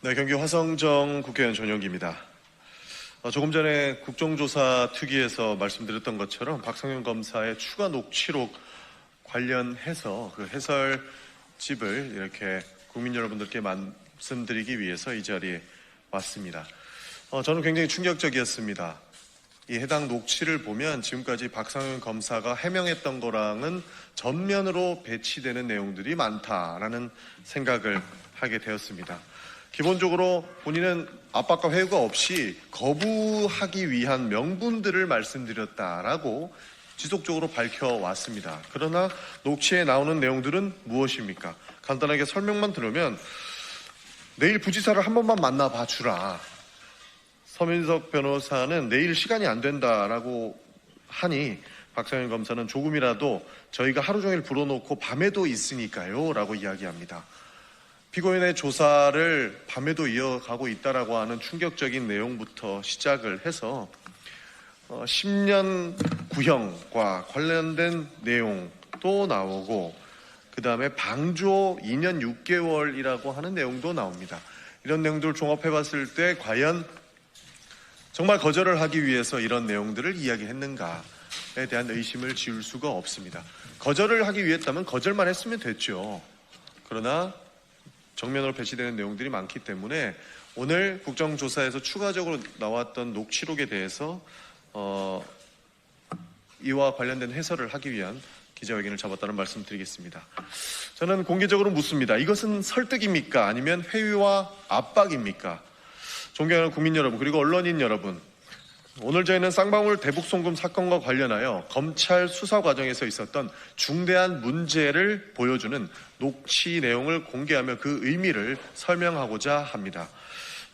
네, 경기 화성정 국회의원 전용기입니다. 조금 전에 국정조사 특위에서 말씀드렸던 것처럼 박상현 검사의 추가 녹취록 관련해서 그 해설집을 이렇게 국민 여러분들께 말씀드리기 위해서 이 자리에 왔습니다. 저는 굉장히 충격적이었습니다. 이 해당 녹취를 보면 지금까지 박상현 검사가 해명했던 거랑은 전면으로 배치되는 내용들이 많다라는 생각을 하게 되었습니다. 기본적으로 본인은 압박과 회유가 없이 거부하기 위한 명분들을 말씀드렸다라고 지속적으로 밝혀왔습니다. 그러나 녹취에 나오는 내용들은 무엇입니까? 간단하게 설명만 들으면 내일 부지사를 한 번만 만나봐 주라. 서민석 변호사는 내일 시간이 안 된다라고 하니 박상현 검사는 조금이라도 저희가 하루 종일 불어놓고 밤에도 있으니까요 라고 이야기합니다. 피고인의 조사를 밤에도 이어가고 있다라고 하는 충격적인 내용부터 시작을 해서 10년 구형과 관련된 내용도 나오고 그 다음에 방조 2년 6개월이라고 하는 내용도 나옵니다. 이런 내용들을 종합해봤을 때 과연 정말 거절을 하기 위해서 이런 내용들을 이야기했는가에 대한 의심을 지울 수가 없습니다. 거절을 하기 위했다면 거절만 했으면 됐죠. 그러나 정면으로 배치되는 내용들이 많기 때문에 오늘 국정조사에서 추가적으로 나왔던 녹취록에 대해서 이와 관련된 해설을 하기 위한 기자회견을 잡았다는 말씀 드리겠습니다. 저는 공개적으로 묻습니다. 이것은 설득입니까? 아니면 회유와 압박입니까? 존경하는 국민 여러분 그리고 언론인 여러분, 오늘 저희는 쌍방울 대북송금 사건과 관련하여 검찰 수사 과정에서 있었던 중대한 문제를 보여주는 녹취 내용을 공개하며 그 의미를 설명하고자 합니다.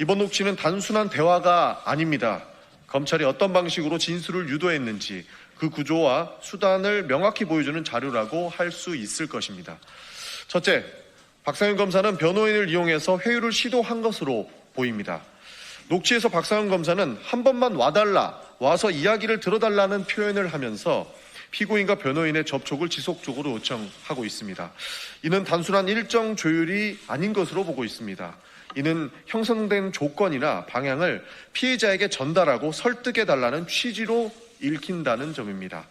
이번 녹취는 단순한 대화가 아닙니다. 검찰이 어떤 방식으로 진술을 유도했는지 그 구조와 수단을 명확히 보여주는 자료라고 할 수 있을 것입니다. 첫째, 박상현 검사는 변호인을 이용해서 회유를 시도한 것으로 보입니다. 녹취에서 박상현 검사는 한 번만 와서 이야기를 들어달라는 표현을 하면서 피고인과 변호인의 접촉을 지속적으로 요청하고 있습니다. 이는 단순한 일정 조율이 아닌 것으로 보고 있습니다. 이는 형성된 조건이나 방향을 피해자에게 전달하고 설득해달라는 취지로 읽힌다는 점입니다.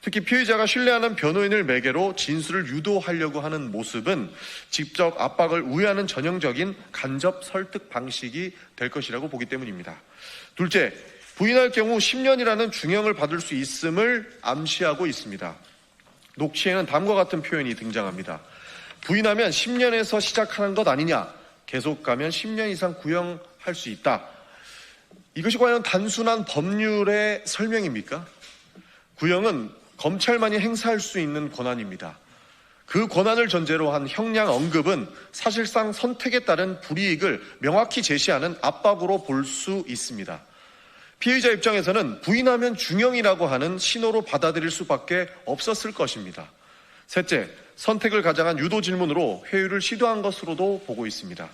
특히 피의자가 신뢰하는 변호인을 매개로 진술을 유도하려고 하는 모습은 직접 압박을 우회하는 전형적인 간접 설득 방식이 될 것이라고 보기 때문입니다. 둘째, 부인할 경우 10년이라는 중형을 받을 수 있음을 암시하고 있습니다. 녹취에는 다음과 같은 표현이 등장합니다. 부인하면 10년에서 시작하는 것 아니냐, 계속 가면 10년 이상 구형할 수 있다. 이것이 과연 단순한 법률의 설명입니까? 구형은 검찰만이 행사할 수 있는 권한입니다. 그 권한을 전제로 한 형량 언급은 사실상 선택에 따른 불이익을 명확히 제시하는 압박으로 볼 수 있습니다. 피의자 입장에서는 부인하면 중형이라고 하는 신호로 받아들일 수밖에 없었을 것입니다. 셋째, 선택을 가장한 유도 질문으로 회유를 시도한 것으로도 보고 있습니다.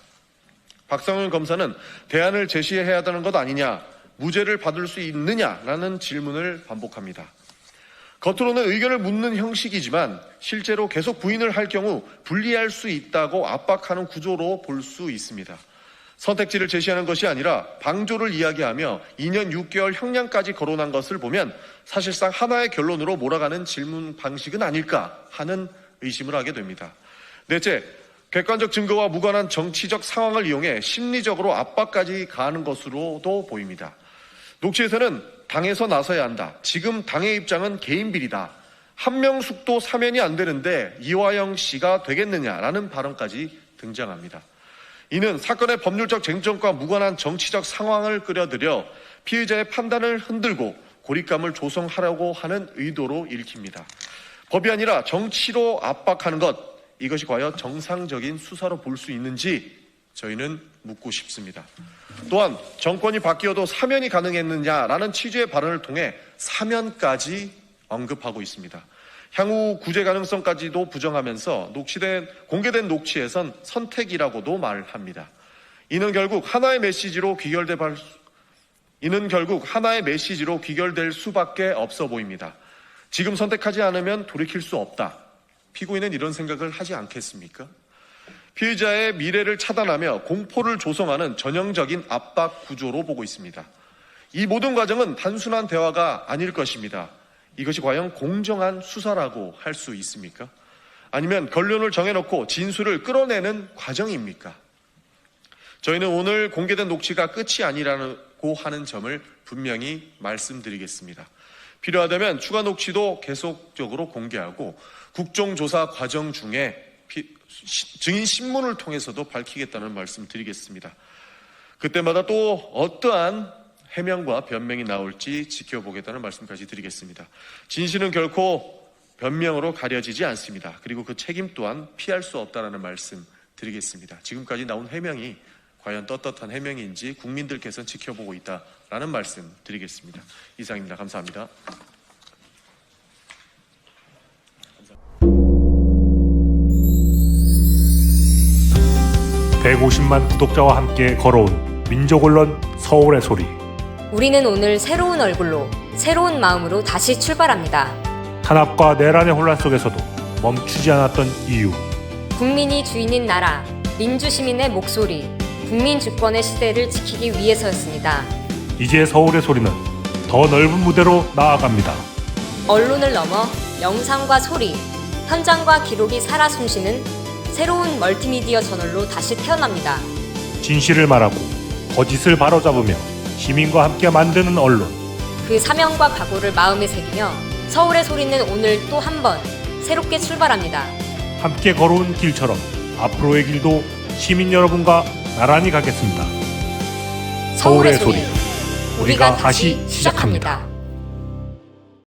박상현 검사는 대안을 제시해야 하는 것 아니냐, 무죄를 받을 수 있느냐라는 질문을 반복합니다. 겉으로는 의견을 묻는 형식이지만 실제로 계속 부인을 할 경우 불리할 수 있다고 압박하는 구조로 볼 수 있습니다. 선택지를 제시하는 것이 아니라 방조를 이야기하며 2년 6개월 형량까지 거론한 것을 보면 사실상 하나의 결론으로 몰아가는 질문 방식은 아닐까 하는 의심을 하게 됩니다. 넷째, 객관적 증거와 무관한 정치적 상황을 이용해 심리적으로 압박까지 가하는 것으로도 보입니다. 녹취에서는 당에서 나서야 한다. 지금 당의 입장은 개인 비리다. 한명숙도 사면이 안 되는데 이화영 씨가 되겠느냐라는 발언까지 등장합니다. 이는 사건의 법률적 쟁점과 무관한 정치적 상황을 끌어들여 피의자의 판단을 흔들고 고립감을 조성하려고 하는 의도로 읽힙니다. 법이 아니라 정치로 압박하는 것, 이것이 과연 정상적인 수사로 볼 수 있는지 저희는 묻고 싶습니다. 또한 정권이 바뀌어도 사면이 가능했느냐라는 취지의 발언을 통해 사면까지 언급하고 있습니다. 향후 구제 가능성까지도 부정하면서 공개된 녹취에선 선택이라고도 말합니다. 이는 결국 하나의 메시지로 귀결될 수밖에 없어 보입니다. 지금 선택하지 않으면 돌이킬 수 없다. 피고인은 이런 생각을 하지 않겠습니까? 피의자의 미래를 차단하며 공포를 조성하는 전형적인 압박 구조로 보고 있습니다. 이 모든 과정은 단순한 대화가 아닐 것입니다. 이것이 과연 공정한 수사라고 할 수 있습니까? 아니면 결론을 정해놓고 진술을 끌어내는 과정입니까? 저희는 오늘 공개된 녹취가 끝이 아니라고 하는 점을 분명히 말씀드리겠습니다. 필요하다면 추가 녹취도 계속적으로 공개하고 국정조사 과정 중에 증인 신문을 통해서도 밝히겠다는 말씀 드리겠습니다. 그때마다 또 어떠한 해명과 변명이 나올지 지켜보겠다는 말씀까지 드리겠습니다. 진실은 결코 변명으로 가려지지 않습니다. 그리고 그 책임 또한 피할 수 없다는 말씀 드리겠습니다. 지금까지 나온 해명이 과연 떳떳한 해명인지 국민들께서는 지켜보고 있다라는 말씀 드리겠습니다. 이상입니다. 감사합니다. 150만 구독자와 함께 걸어온 민족언론 서울의 소리. 우리는 오늘 새로운 얼굴로, 새로운 마음으로 다시 출발합니다. 탄압과 내란의 혼란 속에서도 멈추지 않았던 이유. 국민이 주인인 나라, 민주시민의 목소리, 국민 주권의 시대를 지키기 위해서였습니다. 이제 서울의 소리는 더 넓은 무대로 나아갑니다. 언론을 넘어 영상과 소리, 현장과 기록이 살아 숨쉬는 새로운 멀티미디어 저널로 다시 태어납니다. 진실을 말하고 거짓을 바로잡으며 시민과 함께 만드는 언론. 그 사명과 각오를 마음에 새기며 서울의 소리는 오늘 또 한 번 새롭게 출발합니다. 함께 걸어온 길처럼 앞으로의 길도 시민 여러분과 나란히 가겠습니다. 서울의 소리, 우리가 다시 시작합니다.